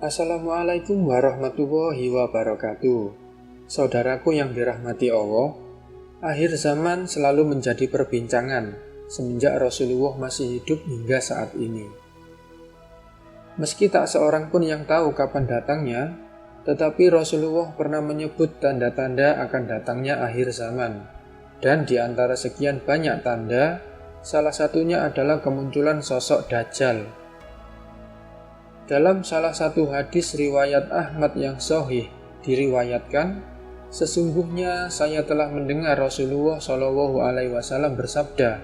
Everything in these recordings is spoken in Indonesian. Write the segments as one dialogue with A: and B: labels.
A: Assalamualaikum warahmatullahi wabarakatuh. Saudaraku yang dirahmati Allah, akhir zaman selalu menjadi perbincangan semenjak Rasulullah masih hidup hingga saat ini. Meski tak seorang pun yang tahu kapan datangnya, tetapi Rasulullah pernah menyebut tanda-tanda akan datangnya akhir zaman. Dan di antara sekian banyak tanda, salah satunya adalah kemunculan sosok Dajjal. Dalam salah satu hadis riwayat Ahmad yang sahih diriwayatkan, sesungguhnya saya telah mendengar Rasulullah SAW bersabda,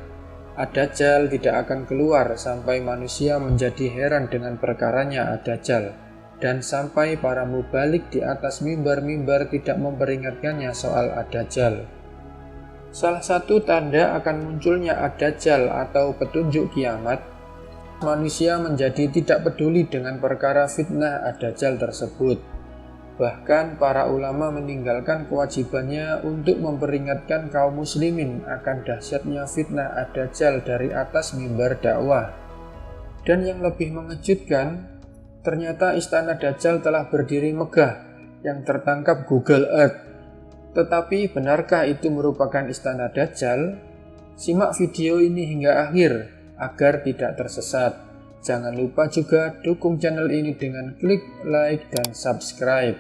A: Ad-Dajjal tidak akan keluar sampai manusia menjadi heran dengan perkaranya Ad-Dajjal, dan sampai para mubalik di atas mimbar-mimbar tidak memperingatkannya soal Ad-Dajjal. Salah satu tanda akan munculnya Ad-Dajjal atau petunjuk kiamat, manusia menjadi tidak peduli dengan perkara fitnah Ad-Dajjal tersebut. Bahkan para ulama meninggalkan kewajibannya untuk memperingatkan kaum muslimin akan dahsyatnya fitnah Ad-Dajjal dari atas mimbar dakwah. Dan yang lebih mengejutkan, ternyata istana Dajjal telah berdiri megah yang tertangkap Google Earth. Tetapi benarkah itu merupakan istana Dajjal? Simak video ini hingga akhir agar tidak tersesat. Jangan lupa juga dukung channel ini dengan klik like dan subscribe.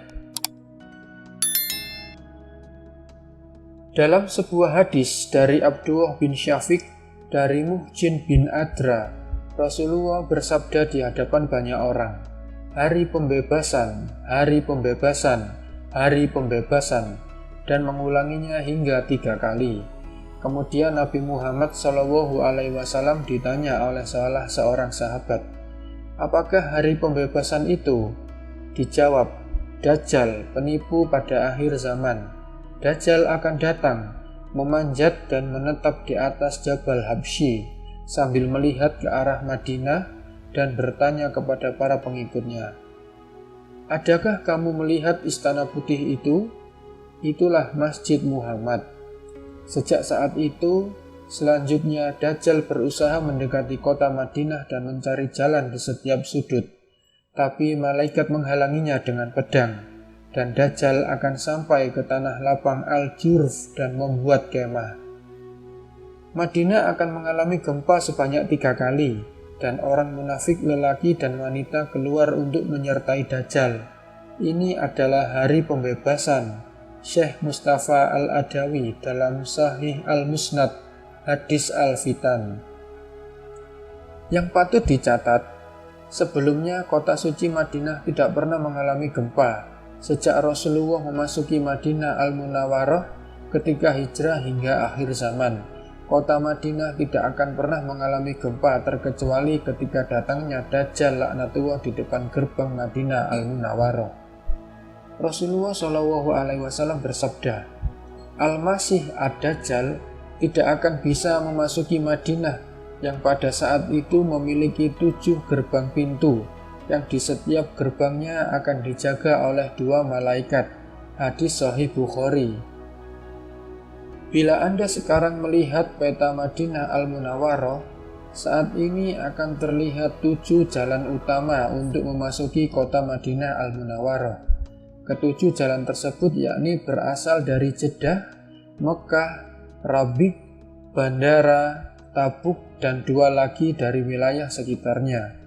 A: Dalam sebuah hadis dari Abdullah bin Syafiq dari Muhjin bin Adra, Rasulullah bersabda di hadapan banyak orang, "Hari pembebasan, hari pembebasan, hari pembebasan," dan mengulanginya hingga 3 kali. Kemudian Nabi Muhammad SAW ditanya oleh salah seorang sahabat, "Apakah hari pembebasan itu?" Dijawab, "Dajjal, penipu pada akhir zaman. Dajjal akan datang, memanjat dan menetap di atas Jabal Habsyi sambil melihat ke arah Madinah dan bertanya kepada para pengikutnya, 'Adakah kamu melihat istana putih itu? Itulah Masjid Muhammad.' Sejak saat itu, selanjutnya Dajjal berusaha mendekati kota Madinah dan mencari jalan di setiap sudut. Tapi malaikat menghalanginya dengan pedang, dan Dajjal akan sampai ke tanah lapang Al-Jurf dan membuat kemah. Madinah akan mengalami gempa sebanyak 3 kali, dan orang munafik lelaki dan wanita keluar untuk menyertai Dajjal. Ini adalah hari pembebasan. Syekh Mustafa Al-Adawi dalam Sahih Al-Musnad, Hadis Al-Fitan. Yang patut dicatat, sebelumnya kota suci Madinah tidak pernah mengalami gempa sejak Rasulullah memasuki Madinah Al-Munawwarah ketika hijrah hingga akhir zaman. Kota Madinah tidak akan pernah mengalami gempa terkecuali ketika datangnya Dajjal laknatullah di depan gerbang Madinah Al-Munawwarah. Rasulullah SAW bersabda, Al-Masih Ad-Dajjal tidak akan bisa memasuki Madinah yang pada saat itu memiliki 7 gerbang pintu yang di setiap gerbangnya akan dijaga oleh 2 malaikat. Hadis Sahih Bukhari. Bila Anda sekarang melihat peta Madinah Al-Munawwarah, saat ini akan terlihat 7 jalan utama untuk memasuki kota Madinah Al-Munawwarah. Ketujuh jalan tersebut yakni berasal dari Jeddah, Mekah, Rabigh, Bandara, Tabuk, dan 2 lagi dari wilayah sekitarnya.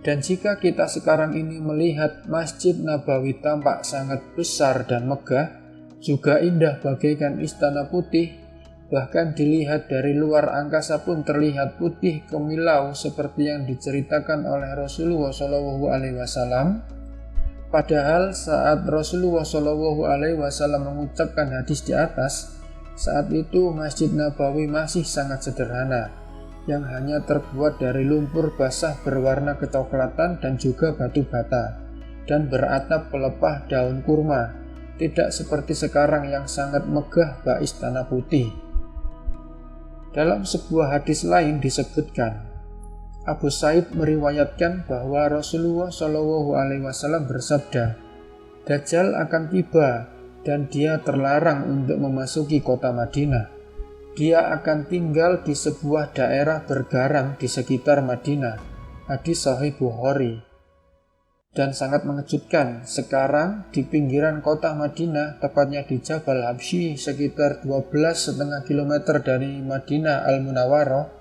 A: Dan jika kita sekarang ini melihat Masjid Nabawi tampak sangat besar dan megah, juga indah bagaikan istana putih, bahkan dilihat dari luar angkasa pun terlihat putih kemilau seperti yang diceritakan oleh Rasulullah SAW. Padahal saat Rasulullah SAW mengucapkan hadis di atas, saat itu Masjid Nabawi masih sangat sederhana, yang hanya terbuat dari lumpur basah berwarna kecoklatan dan juga batu bata, dan beratap pelepah daun kurma, tidak seperti sekarang yang sangat megah bak istana putih. Dalam sebuah hadis lain disebutkan, Abu Said meriwayatkan bahwa Rasulullah SAW bersabda, Dajjal akan tiba dan dia terlarang untuk memasuki kota Madinah. Dia akan tinggal di sebuah daerah bergarang di sekitar Madinah. Hadis Sahih Bukhari. Dan sangat mengejutkan, sekarang di pinggiran kota Madinah, tepatnya di Jabal Habsyi sekitar 12,5 km dari Madinah Al-Munawwarah,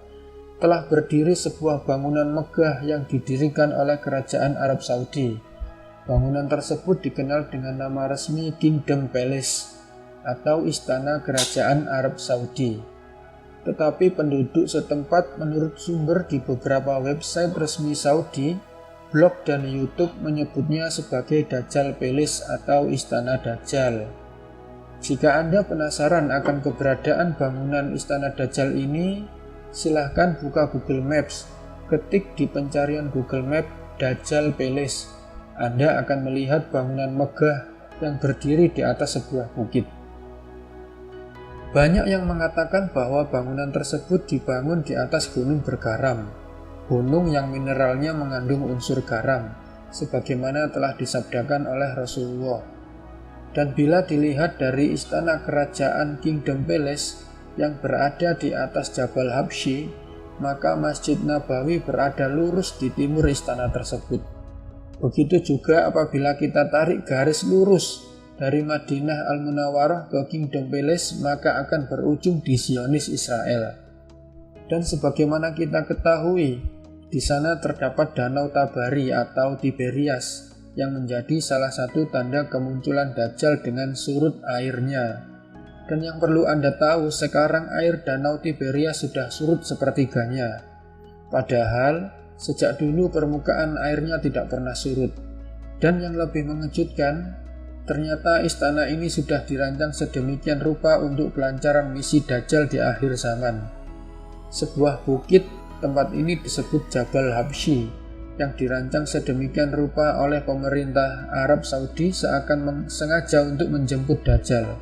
A: telah berdiri sebuah bangunan megah yang didirikan oleh Kerajaan Arab Saudi. Bangunan tersebut dikenal dengan nama resmi Kingdom Palace atau Istana Kerajaan Arab Saudi. Tetapi penduduk setempat menurut sumber di beberapa website resmi Saudi, blog dan YouTube menyebutnya sebagai Dajjal Palace atau Istana Dajjal. Jika Anda penasaran akan keberadaan bangunan Istana Dajjal ini, silahkan buka Google Maps, ketik di pencarian Google Map Dajjal Palace. Anda akan melihat bangunan megah yang berdiri di atas sebuah bukit. Banyak yang mengatakan bahwa bangunan tersebut dibangun di atas gunung bergaram, gunung yang mineralnya mengandung unsur garam, sebagaimana telah disabdakan oleh Rasulullah. Dan bila dilihat dari istana kerajaan Kingdom Palace yang berada di atas Jabal Habsyi, maka Masjid Nabawi berada lurus di timur istana tersebut. Begitu juga apabila kita tarik garis lurus dari Madinah Al-Munawwarah ke Kingdom Palace, maka akan berujung di Zionis Israel. Dan sebagaimana kita ketahui, di sana terdapat Danau Tabari atau Tiberias yang menjadi salah satu tanda kemunculan Dajjal dengan surut airnya. Dan yang perlu Anda tahu, sekarang air Danau Tiberias sudah surut sepertiganya. Padahal sejak dulu permukaan airnya tidak pernah surut. Dan yang lebih mengejutkan, ternyata istana ini sudah dirancang sedemikian rupa untuk kelancaran misi Dajjal di akhir zaman. Sebuah bukit tempat ini disebut Jabal Habsyi yang dirancang sedemikian rupa oleh pemerintah Arab Saudi seakan sengaja untuk menjemput Dajjal.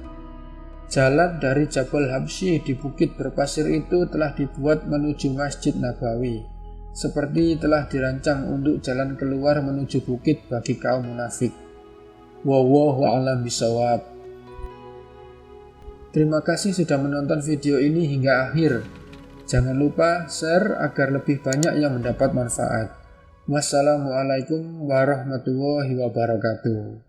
A: Jalan dari Jabal Habsyi di bukit berpasir itu telah dibuat menuju Masjid Nabawi, seperti telah dirancang untuk jalan keluar menuju bukit bagi kaum munafik. Wallahu a'lam bishawab. Terima kasih sudah menonton video ini hingga akhir. Jangan lupa share agar lebih banyak yang mendapat manfaat. Wassalamualaikum warahmatullahi wabarakatuh.